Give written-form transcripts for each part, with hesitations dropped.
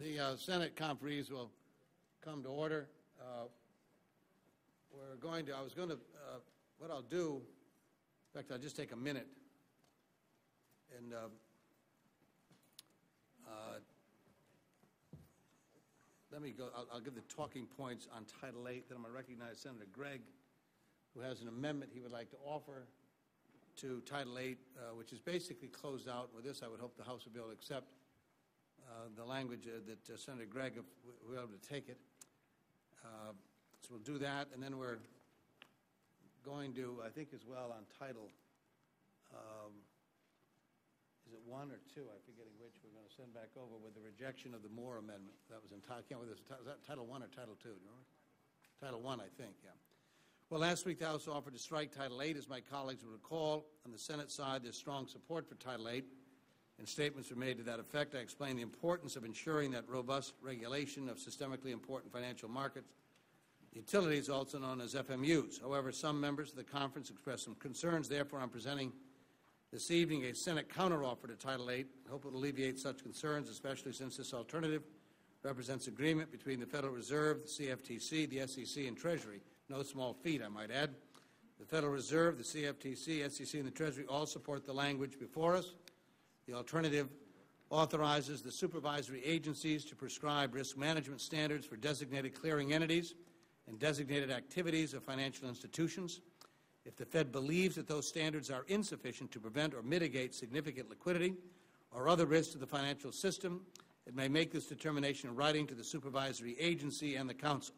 The Senate conferees will come to order. What I'll do, in fact, I'll just take a minute and let me go. I'll give the talking points on Title VIII. Then I'm going to recognize Senator Gregg, who has an amendment he would like to offer to Title VIII, which is basically closed out. With this, I would hope the House will be able to accept the language that Senator Gregg, if we're able to take it. So we'll do that, and then we're going to, I think as well, on Title, is it 1 or 2? I'm forgetting which. We're going to send back over with the rejection of the Moore Amendment. That was in I can't remember, was that Title 1 or Title 2? Do you remember? Title 1, I think, yeah. Well, last week the House offered to strike Title VIII, as my colleagues will recall. On the Senate side, there's strong support for Title VIII, and statements were made to that effect. I explained the importance of ensuring that robust regulation of systemically important financial markets, utilities, also known as FMUs. However, some members of the conference expressed some concerns. Therefore, I'm presenting this evening a Senate counteroffer to Title VIII. I hope it will alleviate such concerns, especially since this alternative represents agreement between the Federal Reserve, the CFTC, the SEC, and Treasury. No small feat, I might add. The Federal Reserve, the CFTC, SEC, and the Treasury all support the language before us. The alternative authorizes the supervisory agencies to prescribe risk management standards for designated clearing entities and designated activities of financial institutions. If the Fed believes that those standards are insufficient to prevent or mitigate significant liquidity or other risks to the financial system, it may make this determination in writing to the supervisory agency and the Council.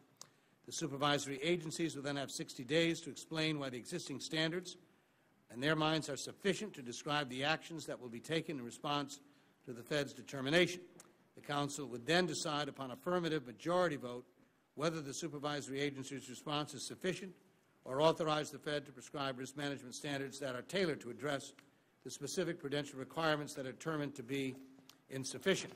The supervisory agencies will then have 60 days to explain why the existing standards in their minds are sufficient to describe the actions that will be taken in response to the Fed's determination. The Council would then decide upon affirmative majority vote whether the supervisory agency's response is sufficient or authorize the Fed to prescribe risk management standards that are tailored to address the specific prudential requirements that are determined to be insufficient.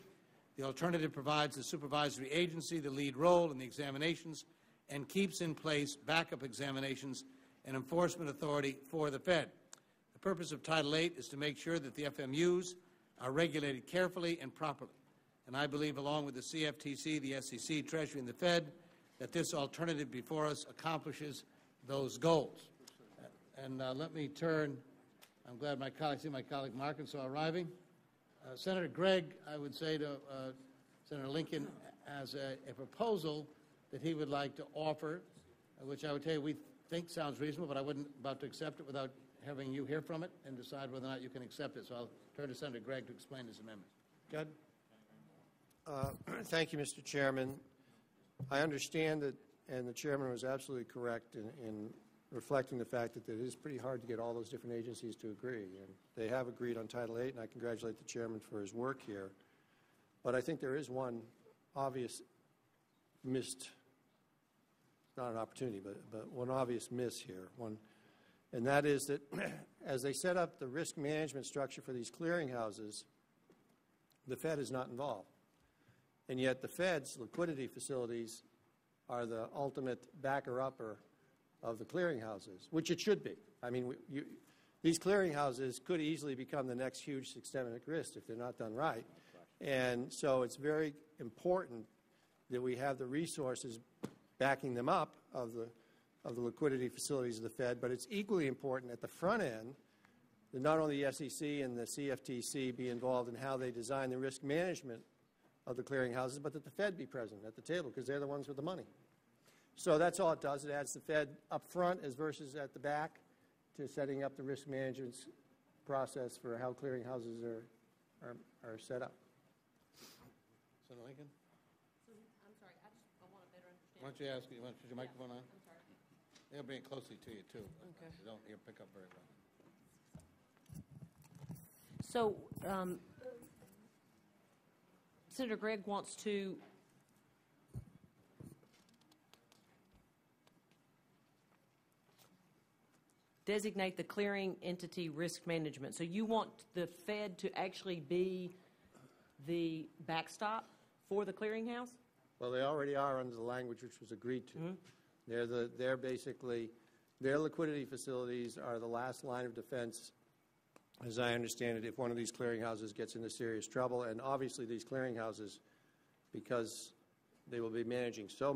The alternative provides the supervisory agency the lead role in the examinations and keeps in place backup examinations and enforcement authority for the Fed. The purpose of Title VIII is to make sure that the FMUs are regulated carefully and properly. And I believe, along with the CFTC, the SEC, Treasury, and the Fed, that this alternative before us accomplishes those goals. And let me turn, I'm glad my colleague Markup is arriving. Senator Gregg, I would say to Senator Lincoln, as a proposal that he would like to offer, which I would tell you we think sounds reasonable, but I wouldn't about to accept it without having you hear from it and decide whether or not you can accept it. So I'll turn to Senator Gregg to explain his amendment. Go ahead. Thank you, Mr. Chairman. I understand that, and the Chairman was absolutely correct in reflecting the fact that it is pretty hard to get all those different agencies to agree. And they have agreed on Title VIII, and I congratulate the Chairman for his work here. But I think there is one obvious missed, not an opportunity, but one obvious miss here. And that is that as they set up the risk management structure for these clearinghouses, the Fed is not involved. And yet the Fed's liquidity facilities are the ultimate backer-upper of the clearinghouses, which it should be. I mean, these clearinghouses could easily become the next huge systemic risk if they're not done right. And so it's very important that we have the resources backing them up of the liquidity facilities of the Fed, but it's equally important at the front end that not only the SEC and the CFTC be involved in how they design the risk management of the clearinghouses, but that the Fed be present at the table because they're the ones with the money. So that's all it does. It adds the Fed up front as versus at the back to setting up the risk management process for how clearinghouses are set up. Senator Lincoln? I'm sorry, I want to better understand. Why don't you ask, you want to put your microphone on? I'm sorry. They'll bring it closely to you, too. Okay. You don't pick up very well. So, Senator Gregg wants to designate the clearing entity risk management. So you want the Fed to actually be the backstop for the clearinghouse? Well, they already are under the language which was agreed to. Mm-hmm. They're basically, their liquidity facilities are the last line of defense, as I understand it, if one of these clearinghouses gets into serious trouble. And obviously these clearinghouses because they will be managing so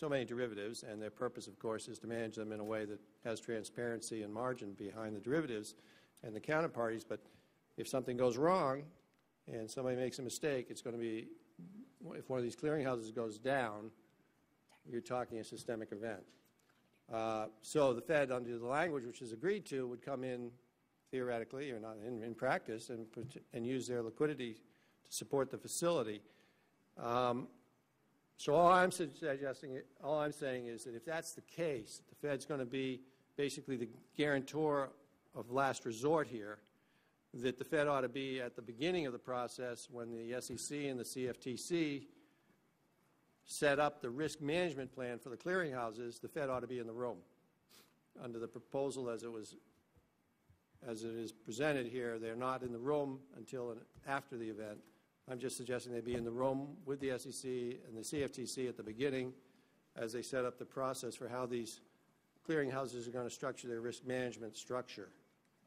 many derivatives, and their purpose, of course, is to manage them in a way that has transparency and margin behind the derivatives and the counterparties. But if something goes wrong and somebody makes a mistake, it's going to be, if one of these clearinghouses goes down, you're talking a systemic event. So the Fed, under the language which is agreed to, would come in theoretically, or not in practice, and use their liquidity to support the facility. So all I'm saying is that if that's the case, the Fed's going to be basically the guarantor of last resort here, that the Fed ought to be at the beginning of the process when the SEC and the CFTC set up the risk management plan for the clearinghouses. The Fed ought to be in the room. Under the proposal as it is presented here, they're not in the room until after the event. I'm just suggesting they be in the room with the SEC and the CFTC at the beginning as they set up the process for how these clearinghouses are going to structure their risk management structure.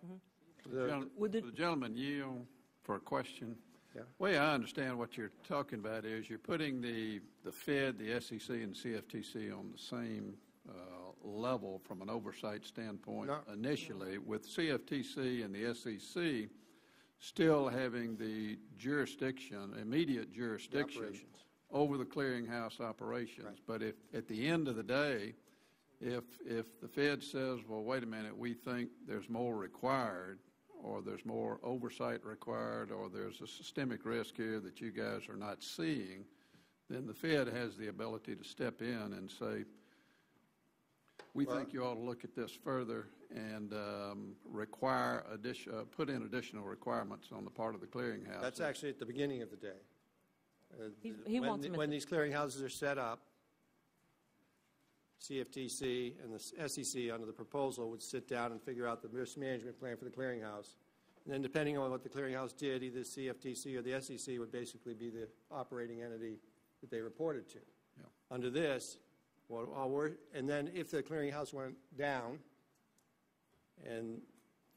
Mm-hmm. The gentleman yield for a question. Yeah. The way I understand what you're talking about is you're putting the Fed, the SEC, and CFTC on the same level from an oversight standpoint initially, with CFTC and the SEC still having the jurisdiction, immediate jurisdiction over the clearinghouse operations. Right. But if at the end of the day, if the Fed says, well, wait a minute, we think there's more required, or there's more oversight required, or there's a systemic risk here that you guys are not seeing, then the Fed has the ability to step in and say, we think you ought to look at this further and require put in additional requirements on the part of the clearinghouse. That's actually at the beginning of the day. When these clearinghouses are set up, CFTC and the SEC under the proposal would sit down and figure out the risk management plan for the clearinghouse. And then depending on what the clearinghouse did, either the CFTC or the SEC would basically be the operating entity that they reported to. Yeah. Under this, and then if the clearinghouse went down and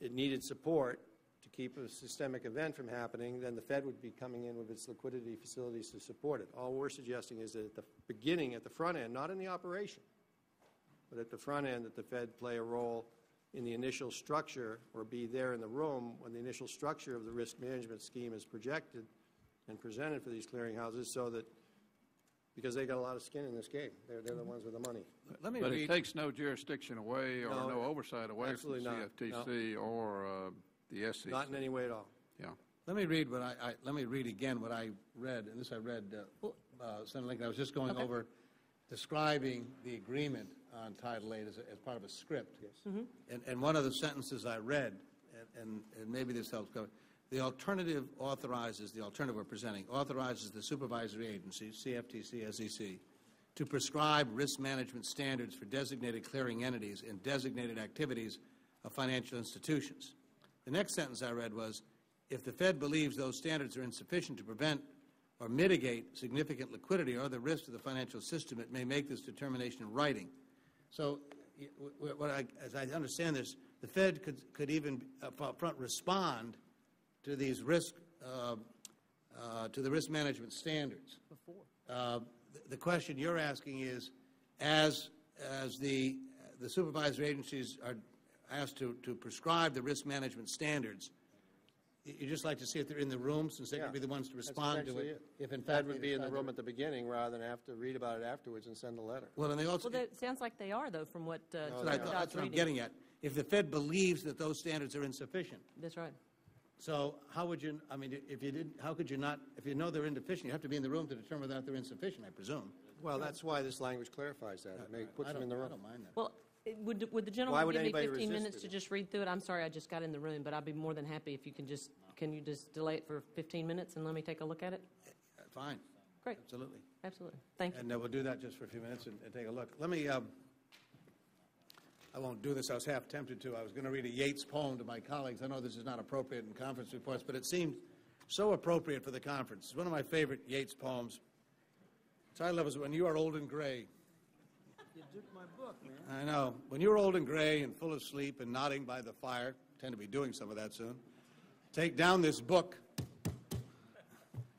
it needed support to keep a systemic event from happening, then the Fed would be coming in with its liquidity facilities to support it. All we're suggesting is that at the beginning, at the front end, not in the operation, but at the front end, that the Fed play a role in the initial structure, or be there in the room when the initial structure of the risk management scheme is projected and presented for these clearinghouses, so that, because they got a lot of skin in this game. They're the ones with the money. But it takes no jurisdiction away or no oversight away from the CFTC or the SEC. Not in any way at all. Yeah. Let me read again what I read, and this I read, Senator Lincoln. I was just going over describing the agreement on Title VIII as part of a script. Yes. Mm-hmm. And one of the sentences I read, and maybe this helps cover, the alternative we're presenting, authorizes the supervisory agencies, CFTC, SEC, to prescribe risk management standards for designated clearing entities and designated activities of financial institutions. The next sentence I read was, if the Fed believes those standards are insufficient to prevent or mitigate significant liquidity or other risks to the financial system, it may make this determination in writing. So, as I understand this, the Fed could even up front respond to these to the risk management standards. The question you're asking is, as the supervisory agencies are asked to prescribe the risk management standards, you just like to see if they're in the room, since they could be the ones to respond to it. If in fact Fed would be in the room at the beginning rather than have to read about it afterwards and send a letter. Well, and they also. Well, that sounds like they are, though, from what. That's what I'm getting at. If the Fed believes that those standards are insufficient. That's right. So how would you? I mean, if you didn't, how could you not? If you know they're insufficient, you have to be in the room to determine that they're insufficient, I presume. Well, that's why this language clarifies that. It puts them in the room. I don't mind that. Well, would the Why gentleman would give me anybody 15 resist minutes it? to just read through it? I'm sorry, I just got in the room, but I'd be more than happy if you can you just delay it for 15 minutes and let me take a look at it? Fine. Great. Absolutely. Absolutely. Thank you. And we'll do that just for a few minutes and take a look. Let me. I won't do this. I was half tempted to. I was going to read a Yeats poem to my colleagues. I know this is not appropriate in conference reports, but it seemed so appropriate for the conference. It's one of my favorite Yeats poems. The title of it is When You Are Old and Gray. You took my book, man. I know. When you're old and gray and full of sleep and nodding by the fire, tend to be doing some of that soon, take down this book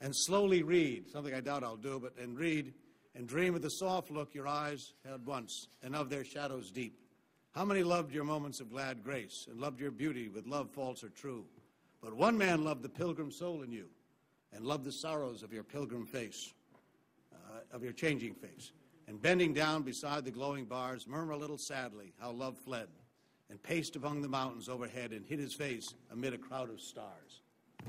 and slowly read, something I doubt I'll do, but and read and dream of the soft look your eyes had once, and of their shadows deep. How many loved your moments of glad grace, and loved your beauty with love false or true? But one man loved the pilgrim soul in you, and loved the sorrows of your pilgrim face, of your changing face. And bending down beside the glowing bars, murmur a little sadly how love fled, and paced among the mountains overhead, and hid his face amid a crowd of stars.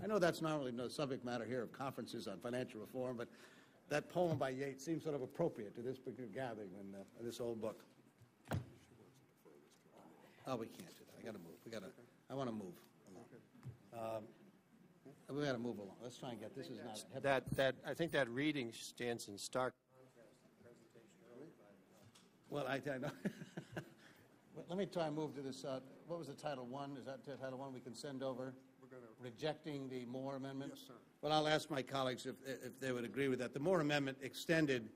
I know that's not really the subject matter here of conferences on financial reform, but that poem by Yeats seems sort of appropriate to this particular gathering in this old book. Oh, we can't do that. I got to move. I want to move. We got to move along. Let's try and get this. Is not I think that reading stands in stark. Well, I know. Let me try and move to this. What was the Title I? Is that Title I we can send over? Rejecting the Moore Amendment? Yes, sir. Well, I'll ask my colleagues if they would agree with that. The Moore Amendment extended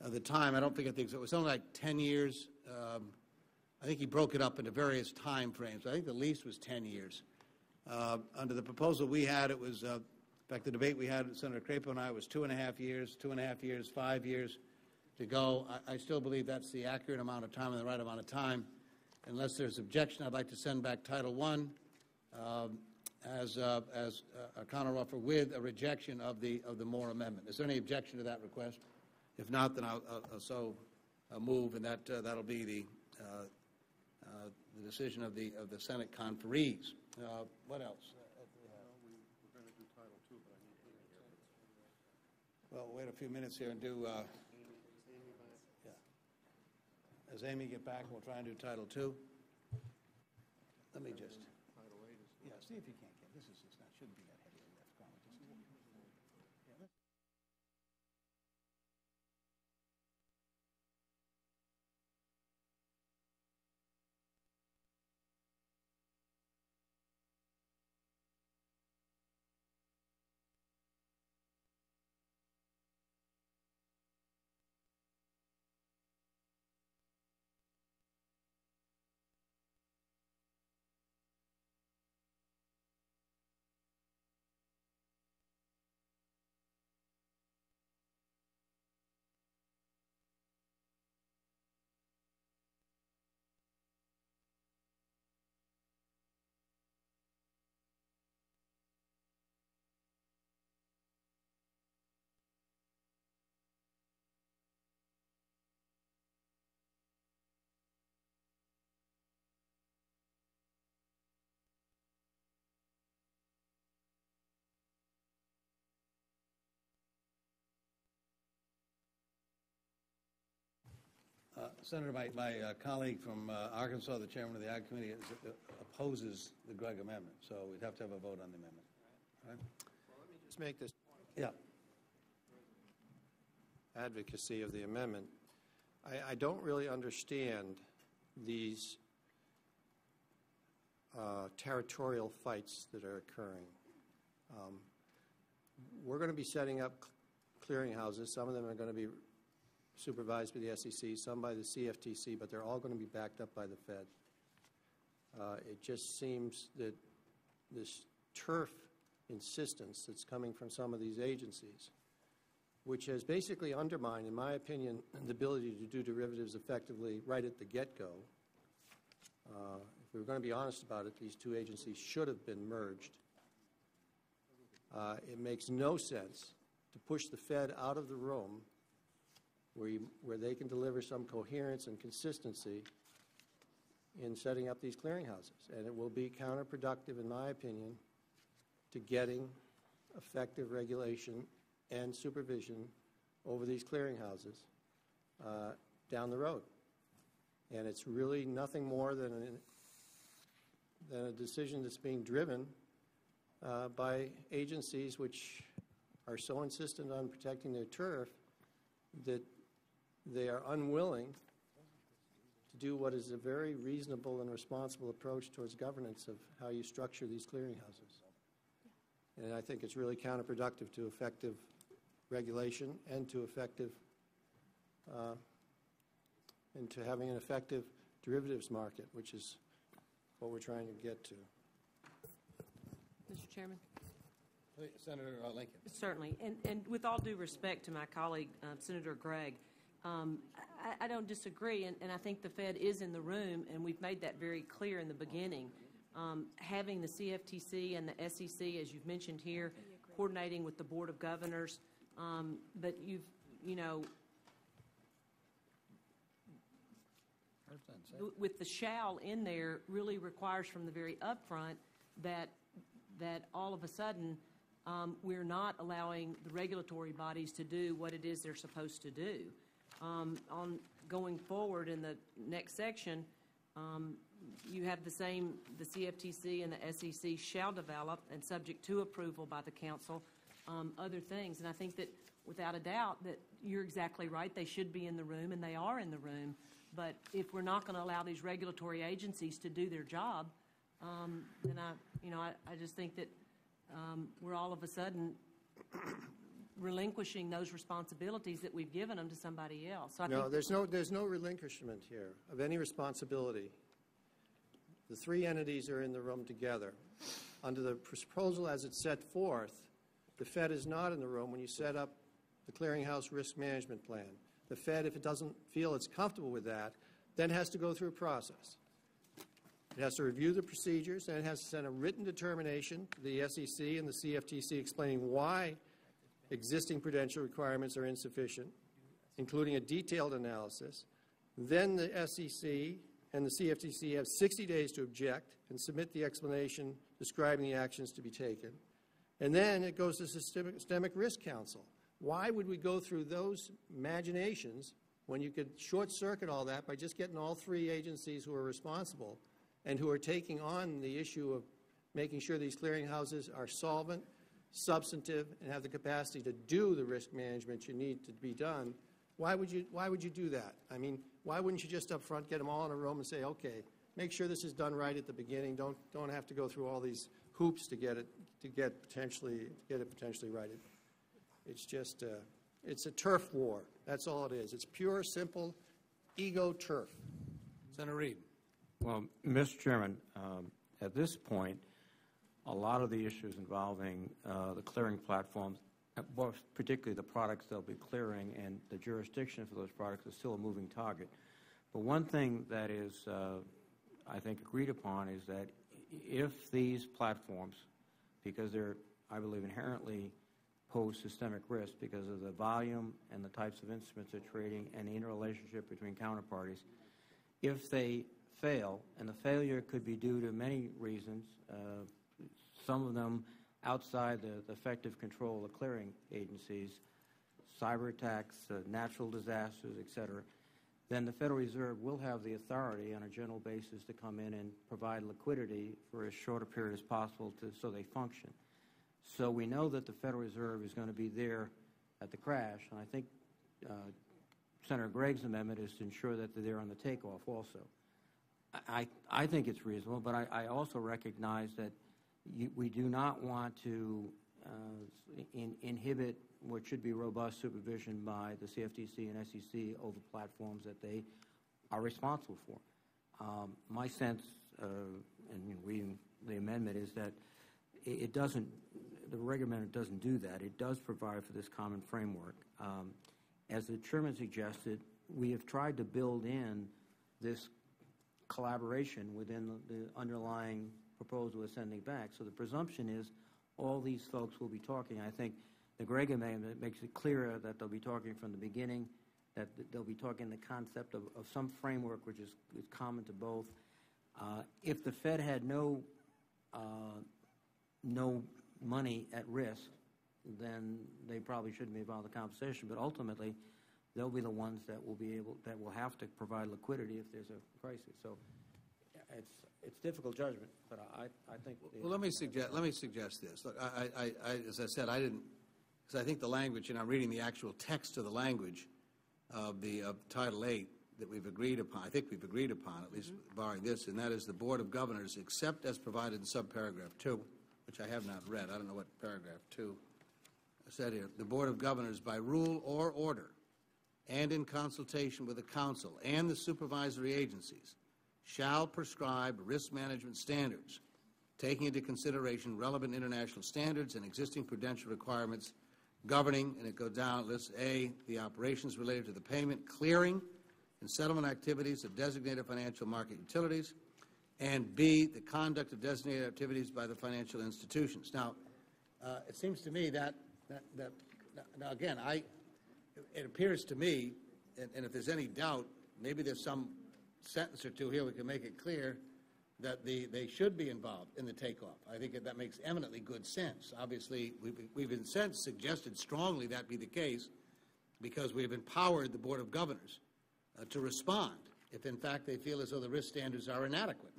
the time. I don't think it was only like 10 years. I think he broke it up into various time frames. I think the least was 10 years. Under the proposal we had, it was, in fact, the debate we had, Senator Crapo and I, was 2.5 years, 2.5 years, 5 years to go. I still believe that's the accurate amount of time and the right amount of time. Unless there's objection, I'd like to send back Title I as a counteroffer with a rejection of the Moore Amendment. Is there any objection to that request? If not, then I'll move, and that'll be the decision of the Senate conferees. What else? We're going to do Title II, but I need Amy here. Well, we'll wait a few minutes here and do. Yeah. As Amy get back, we'll try and do Title II. Let me just. Title VIII is. Yeah, see if you can't get. This is just not. Shouldn't be that heavy a lift. Come on, just. Yeah, Senator, my colleague from Arkansas, the chairman of the Ag Committee, opposes the Gregg Amendment, so we'd have to have a vote on the amendment. All right? Well, let me just make this Yeah. advocacy of the amendment. I don't really understand these territorial fights that are occurring. We're going to be setting up clearinghouses. Some of them are going to be supervised by the SEC, some by the CFTC, but they're all going to be backed up by the Fed. It just seems that this turf insistence that's coming from some of these agencies, which has basically undermined, in my opinion, the ability to do derivatives effectively right at the get-go. If we were going to be honest about it, these two agencies should have been merged. It makes no sense to push the Fed out of the room where they can deliver some coherence and consistency in setting up these clearinghouses. And it will be counterproductive, in my opinion, to getting effective regulation and supervision over these clearinghouses down the road. And it's really nothing more than a decision that's being driven by agencies which are so insistent on protecting their turf that they are unwilling to do what is a very reasonable and responsible approach towards governance of how you structure these clearinghouses. And I think it's really counterproductive to effective regulation and to effective and to having an effective derivatives market, which is what we're trying to get to. Mr. Chairman? Senator Lincoln. Certainly. And with all due respect to my colleague, Senator Gregg, I don't disagree, and I think the Fed is in the room, and we've made that very clear in the beginning. Having the CFTC and the SEC, as you've mentioned here, coordinating with the Board of Governors, but with the shall in there really requires from the very upfront that all of a sudden we're not allowing the regulatory bodies to do what it is they're supposed to do. On going forward in the next section, you have the CFTC and the SEC shall develop, and subject to approval by the council, other things. And I think that without a doubt that you're exactly right, they should be in the room, and they are in the room. But if we're not going to allow these regulatory agencies to do their job, then I just think that we're all of a sudden relinquishing those responsibilities that we've given them to somebody else. So I think there's no relinquishment here of any responsibility. The three entities are in the room together. Under the proposal as it's set forth, the Fed is not in the room when you set up the clearinghouse risk management plan. The Fed, if it doesn't feel it's comfortable with that, then has to go through a process. It has to review the procedures, and it has to send a written determination to the SEC and the CFTC explaining why existing prudential requirements are insufficient, including a detailed analysis. Then the SEC and the CFTC have 60 days to object and submit the explanation describing the actions to be taken. And then it goes to Systemic Risk Council. Why would we go through those imaginations when you could short-circuit all that by just getting all three agencies who are responsible and who are taking on the issue of making sure these clearinghouses are solvent, substantive, and have the capacity to do the risk management you need to be done? Why would you do that? I mean, why wouldn't you just up front get them all in a room and say, okay, make sure this is done right at the beginning. Don't have to go through all these hoops to get it potentially righted. It's just it's a turf war. That's all it is. It's pure, simple ego turf. Senator Reid. Well, Mr. Chairman, at this point, a lot of the issues involving the clearing platforms, particularly the products they'll be clearing and the jurisdiction for those products, is still a moving target. But one thing that is, I think, agreed upon is that if these platforms, because they're, I believe, inherently pose systemic risk because of the volume and the types of instruments they're trading and the interrelationship between counterparties, if they fail, and the failure could be due to many reasons, some of them outside the effective control of the clearing agencies, cyber attacks, natural disasters, et cetera, then the Federal Reserve will have the authority on a general basis to come in and provide liquidity for as short a period as possible so they function. So we know that the Federal Reserve is going to be there at the crash, and I think Senator Gregg's amendment is to ensure that they're there on the takeoff also. I think it's reasonable, but I also recognize that we do not want to inhibit what should be robust supervision by the CFTC and SEC over platforms that they are responsible for. My sense, and reading the amendment, is that it doesn't, the regular amendment doesn't do that. It does provide for this common framework. As the chairman suggested, we have tried to build in this collaboration within the underlying proposal of sending back. So the presumption is all these folks will be talking. I think the Gregg amendment makes it clearer that they'll be talking from the beginning, that they'll be talking the concept of some framework which is common to both. If the Fed had no money at risk, then they probably shouldn't be involved in the conversation. But ultimately, they'll be the ones that will have to provide liquidity if there's a crisis. So it's difficult judgment, but I think. Well, let me suggest this. Look, I as I said, I didn't, because I think the language, and I'm reading the actual text of the language of Title VIII that we've agreed upon. I think we've agreed upon, at least barring this, and that is the Board of Governors, except as provided in subparagraph 2, which I have not read. I don't know what paragraph 2 said here. The Board of Governors, by rule or order, and in consultation with the Council and the supervisory agencies, shall prescribe risk management standards taking into consideration relevant international standards and existing prudential requirements governing, and it goes down, lists A, the operations related to the payment, clearing, and settlement activities of designated financial market utilities, and B, the conduct of designated activities by the financial institutions. Now, it seems to me that now again, it appears to me, and if there's any doubt, maybe there's some sentence or two here we can make it clear that they should be involved in the takeoff. I think that makes eminently good sense. Obviously, we've in a sense suggested strongly that be the case because we've empowered the Board of Governors to respond if, in fact, they feel as though the risk standards are inadequate.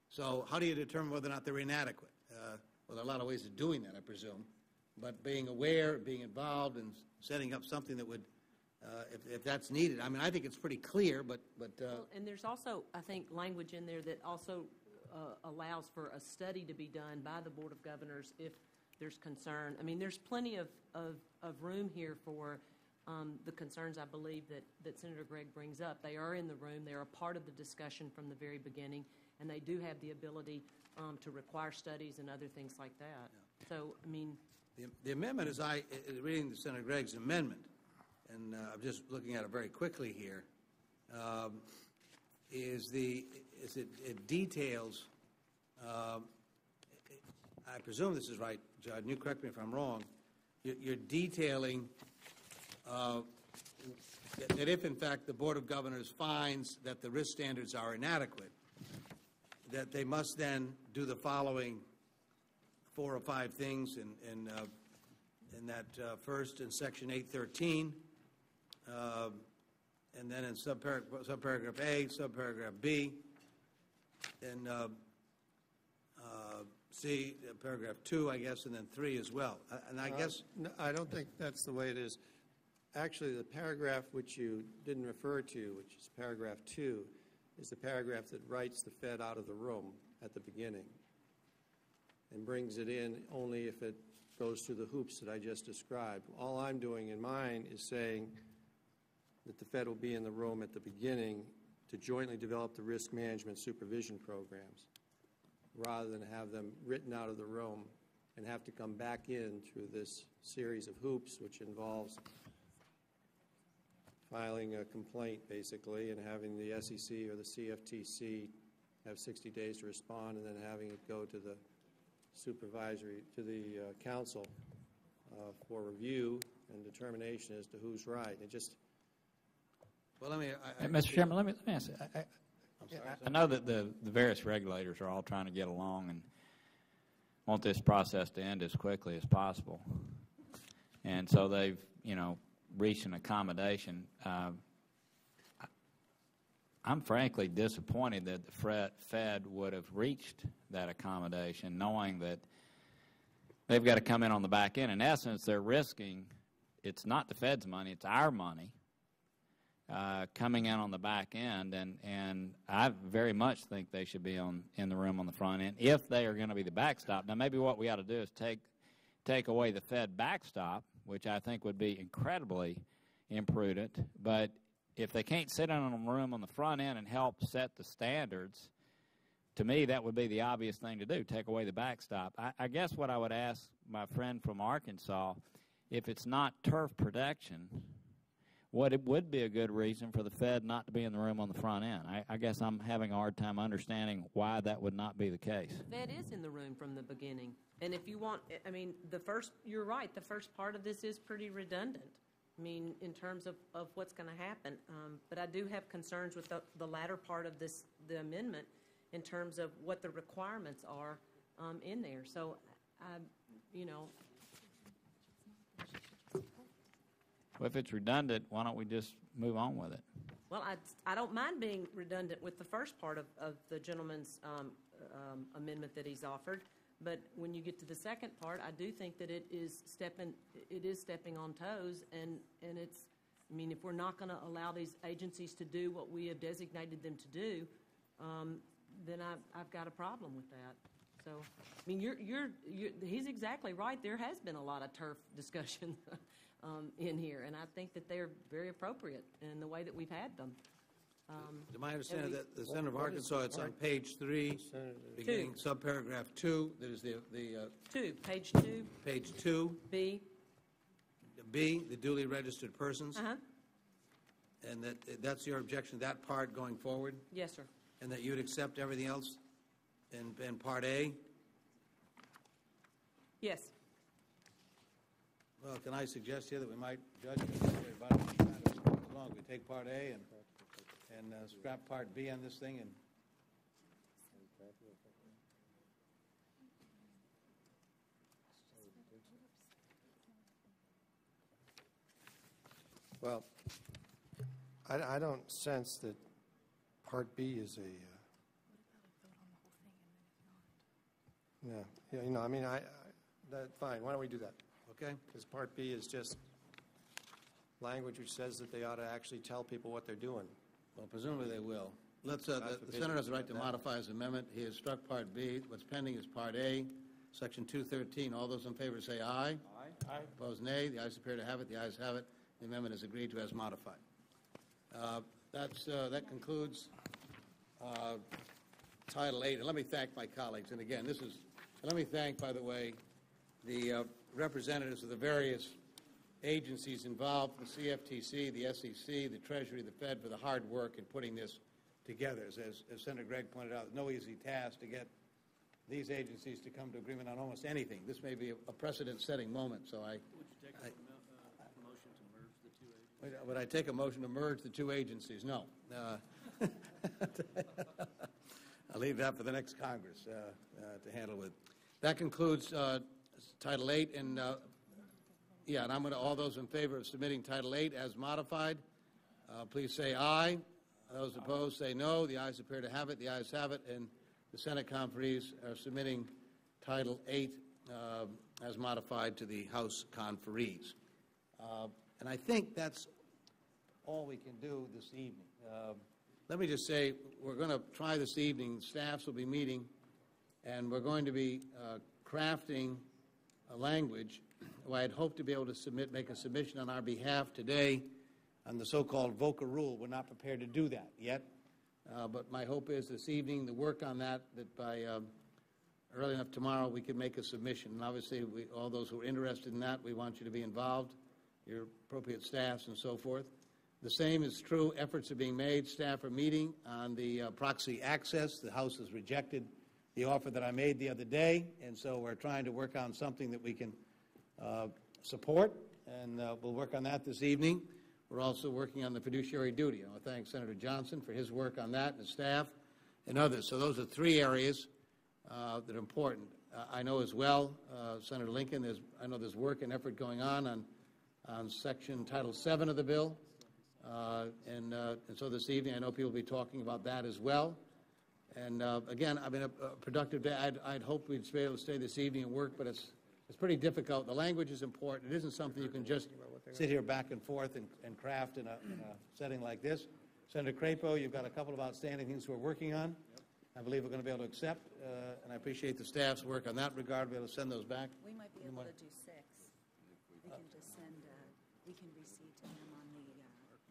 So how do you determine whether or not they're inadequate? Well, there are a lot of ways of doing that, I presume. But being aware, being involved, and setting up something that would, if that's needed. I mean, I think it's pretty clear, but well, and there's also, I think, language in there that also allows for a study to be done by the Board of Governors if there's concern. I mean, there's plenty of room here for the concerns, I believe, that Senator Gregg brings up. They are in the room. They are a part of the discussion from the very beginning, and they do have the ability to require studies and other things like that. Yeah. So, I mean... The amendment, as I reading Senator Gregg's amendment, and I'm just looking at it very quickly here, it details, I presume this is right, Judd, and you correct me if I'm wrong, you're detailing that if, in fact, the Board of Governors finds that the risk standards are inadequate, that they must then do the following 4 or 5 things in that first in Section 813, and then in subparagraph A, subparagraph B, and C, paragraph 2, I guess, and then 3 as well. And I guess... No, I don't think that's the way it is. Actually, the paragraph which you didn't refer to, which is paragraph 2, is the paragraph that writes the Fed out of the room at the beginning and brings it in only if it goes through the hoops that I just described. All I'm doing in mine is saying that the Fed will be in the room at the beginning to jointly develop the risk management supervision programs rather than have them written out of the room and have to come back in through this series of hoops, which involves filing a complaint, basically, and having the SEC or the CFTC have 60 days to respond, and then having it go to the council for review and determination as to who's right. It just... Well, let me... Mr. Chairman, let me ask you. I know that the various regulators are all trying to get along and want this process to end as quickly as possible. And so they've, reached an accommodation. I'm frankly disappointed that the Fed would have reached that accommodation knowing that they've got to come in on the back end. In essence, they're risking, it's not the Fed's money, it's our money coming in on the back end, and I very much think they should be in the room on the front end if they are going to be the backstop. Now, maybe what we ought to do is take away the Fed backstop, which I think would be incredibly imprudent, but if they can't sit in a room on the front end and help set the standards, to me that would be the obvious thing to do, take away the backstop. I guess what I would ask my friend from Arkansas, if it's not turf protection, what it would be a good reason for the Fed not to be in the room on the front end. I guess I'm having a hard time understanding why that would not be the case. The Fed is in the room from the beginning. And if you want, you're right, the first part of this is pretty redundant. I mean, in terms of what's going to happen. But I do have concerns with the latter part of the amendment in terms of what the requirements are in there. So, Well, if it's redundant, why don't we just move on with it? Well, I don't mind being redundant with the first part of the gentleman's amendment that he's offered. But when you get to the second part, I do think that it is stepping on toes, and it's, I mean, if we're not going to allow these agencies to do what we have designated them to do, then I've got a problem with that. So, I mean, he's exactly right. There has been a lot of turf discussion in here, and I think that they're very appropriate in the way that we've had them. To my understanding, that the Senator of Arkansas, it's on page 3, Senator- beginning subparagraph 2. That is Page 2, page 2, B. B, the duly registered persons. Uh-huh. And that's your objection, that part going forward? Yes, sir. And that you'd accept everything else in Part A? Yes. Well, can I suggest here that we might judge about as long as we take Part A and scrap Part B on this thing and Well, I don't sense that Part B is a, yeah, you know, I mean, fine, why don't we do that? okay? Because Part B is just language which says that they ought to actually tell people what they're doing. Well, presumably they will. Let's. The Senator has the right to modify his amendment. He has struck Part B. What's pending is Part A, Section 213. All those in favor say aye. Aye. Opposed, nay. The ayes appear to have it. The ayes have it. The amendment is agreed to as modified. That concludes Title 8. And let me thank my colleagues. And again, let me thank, by the way, the representatives of the various agencies involved, the CFTC, the SEC, the Treasury, the Fed, for the hard work in putting this together. As Senator Gregg pointed out, no easy task to get these agencies to come to agreement on almost anything. This may be a precedent-setting moment, so Would you take a motion to merge the two agencies? would I take a motion to merge the two agencies? No. I'll leave that for the next Congress to handle with. That concludes Title 8, and and I'm going to, all those in favor of submitting Title 8 as modified, please say aye. Those opposed say no. The ayes appear to have it. The ayes have it, and the Senate conferees are submitting Title 8 as modified to the House conferees. And I think that's all we can do this evening. Let me just say, we're going to try this evening. Staffs will be meeting, and we're going to be crafting a language. Well, I'd hoped to be able to make a submission on our behalf today on the so-called VOCA rule. We're not prepared to do that yet, but my hope is this evening, the work on that by early enough tomorrow we can make a submission. And obviously, all those who are interested in that, we want you to be involved, your appropriate staffs and so forth. The same is true. Efforts are being made. Staff are meeting on the proxy access. The House has rejected the offer that I made the other day, and so we're trying to work on something that we can support, and we'll work on that this evening. We're also working on the fiduciary duty. I want to thank Senator Johnson for his work on that, and his staff, and others. So those are three areas that are important. I know as well, Senator Lincoln, I know there's work and effort going on Section Title VII of the bill. And so this evening, I know people will be talking about that as well. And again, I mean, a productive day. I'd hoped we'd be able to stay this evening and work, but it's pretty difficult. The language is important. It isn't something you can just sit here back and forth and craft in a setting like this. Senator Crapo, you've got a couple of outstanding things we're working on. I believe we're going to be able to accept, and I appreciate the staff's work on that regard. We'll be able to send those back. We might be able to do 6. We can just send, we can recede to him on the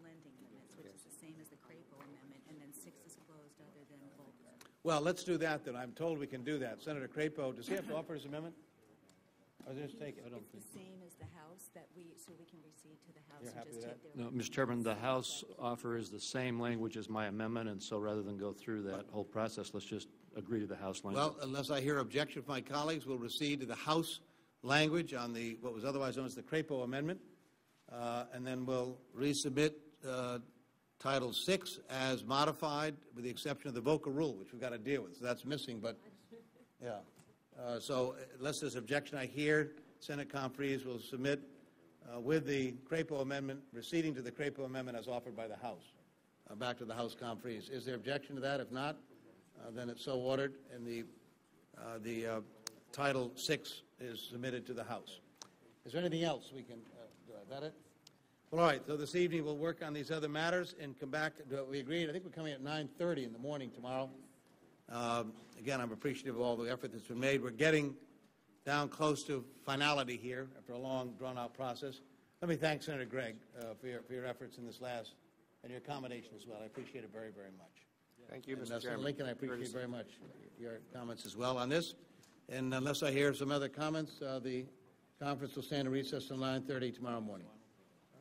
lending limits, which is the same as the Crapo amendment, and then 6 is closed other than Volcker. Well, let's do that then. I'm told we can do that. Senator Crapo, does he have to offer his amendment? Or just take it? It's the same as the House, so we can recede to the House You're and happy just with take their... No, Mr. Chairman, the House offer is the same language as my amendment, and so rather than go through that whole process, let's just agree to the House language. Well, unless I hear objection from my colleagues, we'll recede to the House language on what was otherwise known as the Crapo amendment, and then we'll resubmit Title VI as modified with the exception of the VOCA rule, which we've got to deal with. So that's missing, but yeah. So unless there's objection I hear, Senate conferees will submit with the Crapo amendment, receding to the Crapo amendment as offered by the House, back to the House conferees. Is there objection to that? If not, then it's so ordered, and the Title VI is submitted to the House. Is there anything else we can do? Is that it? Well, all right. So this evening we'll work on these other matters and come back. We agreed. I think we're coming at 9:30 in the morning tomorrow. Again, I'm appreciative of all the effort that's been made. We're getting down close to finality here after a long, drawn-out process. Let me thank Senator Gregg for your efforts in this last and your accommodation as well. I appreciate it very, very much. Thank you, And, Mr. Senator Chairman. Lincoln, I appreciate Courtesy. very much your comments as well on this. And unless I hear some other comments, the conference will stand in recess until 9:30 tomorrow morning.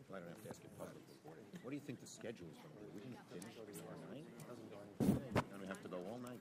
I don't have to ask you public reporting. What do you think the schedule is going to be? We can finish tomorrow night? I don't have to go all night.